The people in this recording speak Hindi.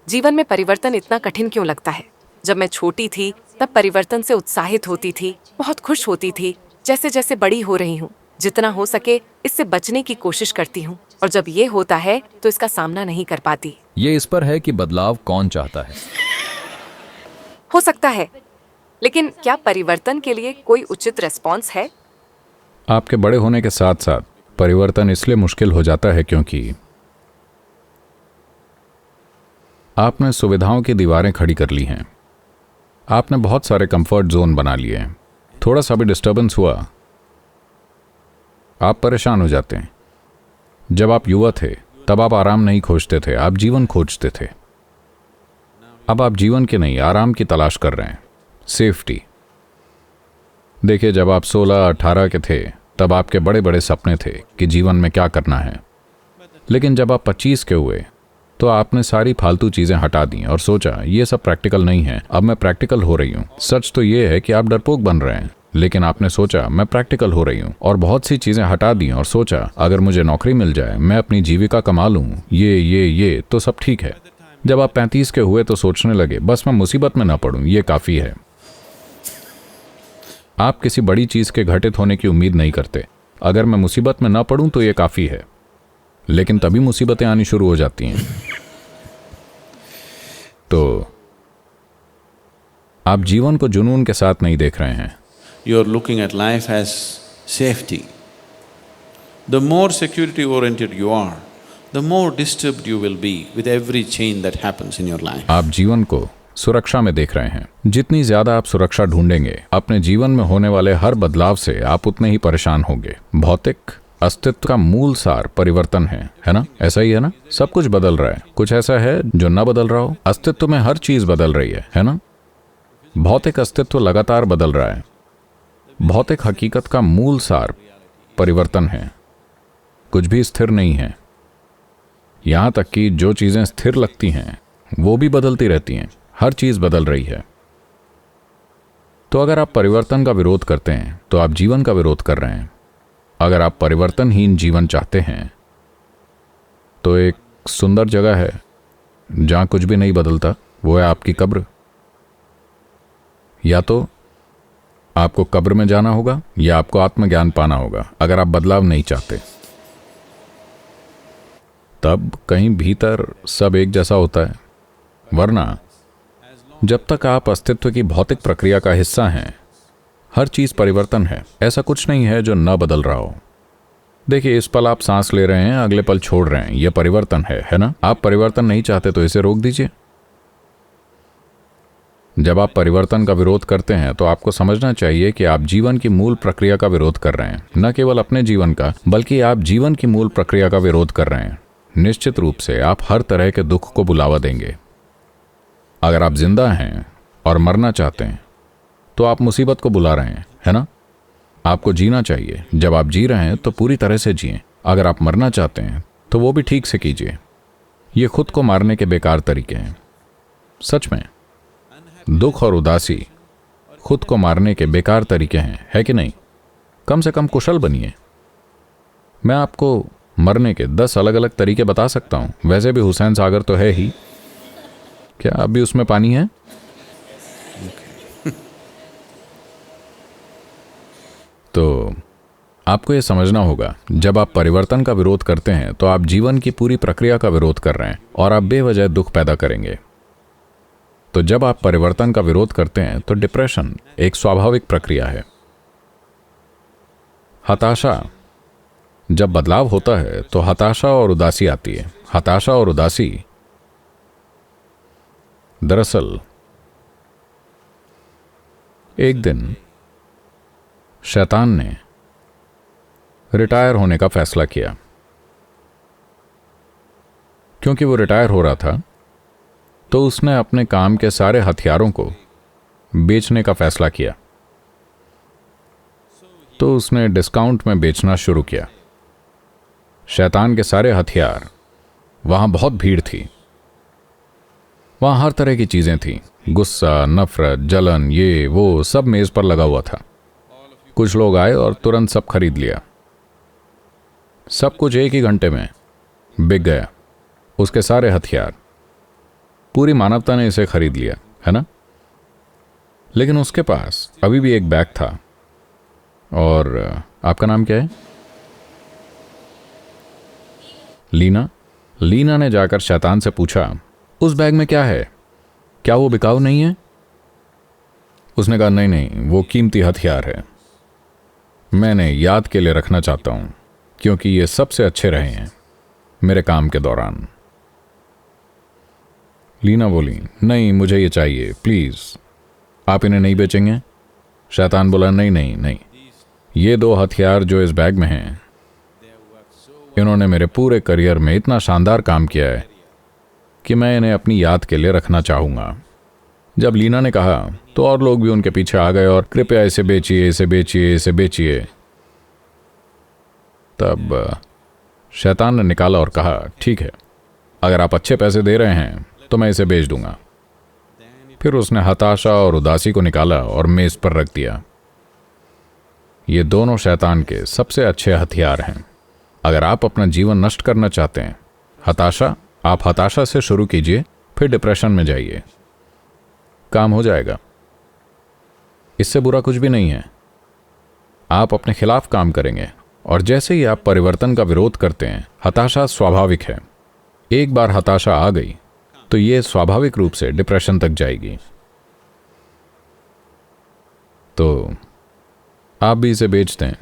जीवन में परिवर्तन इतना कठिन क्यों लगता है? जब मैं छोटी थी तब परिवर्तन से उत्साहित होती थी, बहुत खुश होती थी। जैसे जैसे बड़ी हो रही हूँ, जितना हो सके इससे बचने की कोशिश करती हूँ, और जब ये होता है तो इसका सामना नहीं कर पाती। ये इस पर है कि बदलाव कौन चाहता है। हो सकता है, लेकिन क्या परिवर्तन के लिए कोई उचित रेस्पॉन्स है? आपके बड़े होने के साथ साथ परिवर्तन इसलिए मुश्किल हो जाता है क्योंकि आपने सुविधाओं की दीवारें खड़ी कर ली हैं। आपने बहुत सारे कंफर्ट जोन बना लिए हैं। थोड़ा सा भी डिस्टर्बेंस हुआ, आप परेशान हो जाते हैं। जब आप युवा थे तब आप आराम नहीं खोजते थे, आप जीवन खोजते थे। अब आप जीवन की नहीं, आराम की तलाश कर रहे हैं, सेफ्टी। देखिए, जब आप 16-18 के थे तब आपके बड़े बड़े सपने थे कि जीवन में क्या करना है। लेकिन जब आप 25 के हुए तो आपने सारी फालतू चीजें हटा दी और सोचा ये सब प्रैक्टिकल नहीं है, अब मैं प्रैक्टिकल हो रही हूँ। सच तो ये है कि आप डरपोक बन रहे हैं, लेकिन आपने सोचा मैं प्रैक्टिकल हो रही हूँ और बहुत सी चीजें हटा दी और सोचा अगर मुझे नौकरी मिल जाए, मैं अपनी जीविका कमा लूँ, ये तो सब ठीक है। जब आप 35 के हुए तो सोचने लगे बस मैं मुसीबत में ना पड़ूं, ये काफी है। आप किसी बड़ी चीज के घटित होने की उम्मीद नहीं करते। अगर मैं मुसीबत में ना पड़ूं तो ये काफी है, लेकिन तभी मुसीबतें आनी शुरू हो जाती हैं। तो आप जीवन को जुनून के साथ नहीं देख रहे हैं। You are looking at life as safety. The more security oriented you are, the more disturbed you will be with every change that happens in your life. आप जीवन को सुरक्षा में देख रहे हैं। जितनी ज्यादा आप सुरक्षा ढूंढेंगे अपने जीवन में होने वाले हर बदलाव से, आप उतने ही परेशान होंगे। भौतिक अस्तित्व का मूल सार परिवर्तन है ना? ऐसा ही है ना? सब कुछ बदल रहा है। कुछ ऐसा है जो ना बदल रहा हो? अस्तित्व में हर चीज बदल रही है ना? भौतिक अस्तित्व लगातार बदल रहा है। भौतिक हकीकत का मूल सार परिवर्तन है। कुछ भी स्थिर नहीं है। यहां तक कि जो चीजें स्थिर लगती हैं वो भी बदलती रहती हैं। हर चीज बदल रही है। तो अगर आप परिवर्तन का विरोध करते हैं तो आप जीवन का विरोध कर रहे हैं। अगर आप परिवर्तनहीन जीवन चाहते हैं तो एक सुंदर जगह है जहां कुछ भी नहीं बदलता, वो है आपकी कब्र। या तो आपको कब्र में जाना होगा या आपको आत्मज्ञान पाना होगा। अगर आप बदलाव नहीं चाहते तब कहीं भीतर सब एक जैसा होता है। वरना जब तक आप अस्तित्व की भौतिक प्रक्रिया का हिस्सा हैं, हर चीज परिवर्तन है। ऐसा कुछ नहीं है जो न बदल रहा हो। देखिए, इस पल आप सांस ले रहे हैं, अगले पल छोड़ रहे हैं, यह परिवर्तन है ना? आप परिवर्तन नहीं चाहते तो इसे रोक दीजिए। जब आप परिवर्तन का विरोध करते हैं तो आपको समझना चाहिए कि आप जीवन की मूल प्रक्रिया का विरोध कर रहे हैं। न केवल अपने जीवन का, बल्कि आप जीवन की मूल प्रक्रिया का विरोध कर रहे हैं। निश्चित रूप से आप हर तरह के दुख को बुलावा देंगे। अगर आप जिंदा हैं और मरना चाहते हैं तो आप मुसीबत को बुला रहे हैं, है ना? आपको जीना चाहिए। जब आप जी रहे हैं तो पूरी तरह से जिएं। अगर आप मरना चाहते हैं तो वो भी ठीक से कीजिए। ये खुद को मारने के बेकार तरीके हैं। सच में दुख और उदासी खुद को मारने के बेकार तरीके हैं, है कि नहीं? कम से कम कुशल बनिए। मैं आपको मरने के 10 अलग अलग तरीके बता सकता हूं। वैसे भी हुसैन सागर तो है ही। क्या अभी उसमें पानी है? तो आपको यह समझना होगा, जब आप परिवर्तन का विरोध करते हैं तो आप जीवन की पूरी प्रक्रिया का विरोध कर रहे हैं और आप बेवजह दुख पैदा करेंगे। तो जब आप परिवर्तन का विरोध करते हैं तो डिप्रेशन एक स्वाभाविक प्रक्रिया है। हताशा, जब बदलाव होता है तो हताशा और उदासी आती है। हताशा और उदासी दरअसल एक दिन शैतान ने रिटायर होने का फैसला किया। क्योंकि वो रिटायर हो रहा था तो उसने अपने काम के सारे हथियारों को बेचने का फैसला किया। तो उसने डिस्काउंट में बेचना शुरू किया। शैतान के सारे हथियार, वहां बहुत भीड़ थी। वहां हर तरह की चीजें थीं। गुस्सा, नफरत, जलन, ये वो सब मेज पर लगा हुआ था। कुछ लोग आए और तुरंत सब खरीद लिया। सब कुछ एक ही घंटे में बिक गया। उसके सारे हथियार पूरी मानवता ने इसे खरीद लिया, है ना? लेकिन उसके पास अभी भी एक बैग था। और आपका नाम क्या है? लीना। लीना ने जाकर शैतान से पूछा, उस बैग में क्या है? क्या वो बिकाऊ नहीं है? उसने कहा, नहीं नहीं, वो कीमती हथियार है। मैंने याद के लिए रखना चाहता हूं, क्योंकि ये सबसे अच्छे रहे हैं मेरे काम के दौरान। लीना बोली, नहीं, मुझे ये चाहिए, प्लीज। आप इन्हें नहीं बेचेंगे? शैतान बोला, नहीं नहीं नहीं, ये 2 हथियार जो इस बैग में हैं, इन्होंने मेरे पूरे करियर में इतना शानदार काम किया है कि मैं इन्हें अपनी याद के लिए रखना चाहूंगा। जब लीना ने कहा तो और लोग भी उनके पीछे आ गए और कृपया इसे बेचिए, इसे बेचिए, इसे बेचिए। तब शैतान ने निकाला और कहा, ठीक है, अगर आप अच्छे पैसे दे रहे हैं तो मैं इसे बेच दूंगा। फिर उसने हताशा और उदासी को निकाला और मेज पर रख दिया। ये दोनों शैतान के सबसे अच्छे हथियार हैं। अगर आप अपना जीवन नष्ट करना चाहते हैं, आप हताशा से शुरू कीजिए, फिर डिप्रेशन में जाइए, काम हो जाएगा। इससे बुरा कुछ भी नहीं है। आप अपने खिलाफ काम करेंगे और जैसे ही आप परिवर्तन का विरोध करते हैं, हताशा स्वाभाविक है। एक बार हताशा आ गई तो ये स्वाभाविक रूप से डिप्रेशन तक जाएगी। तो आप भी इसे बेच दें।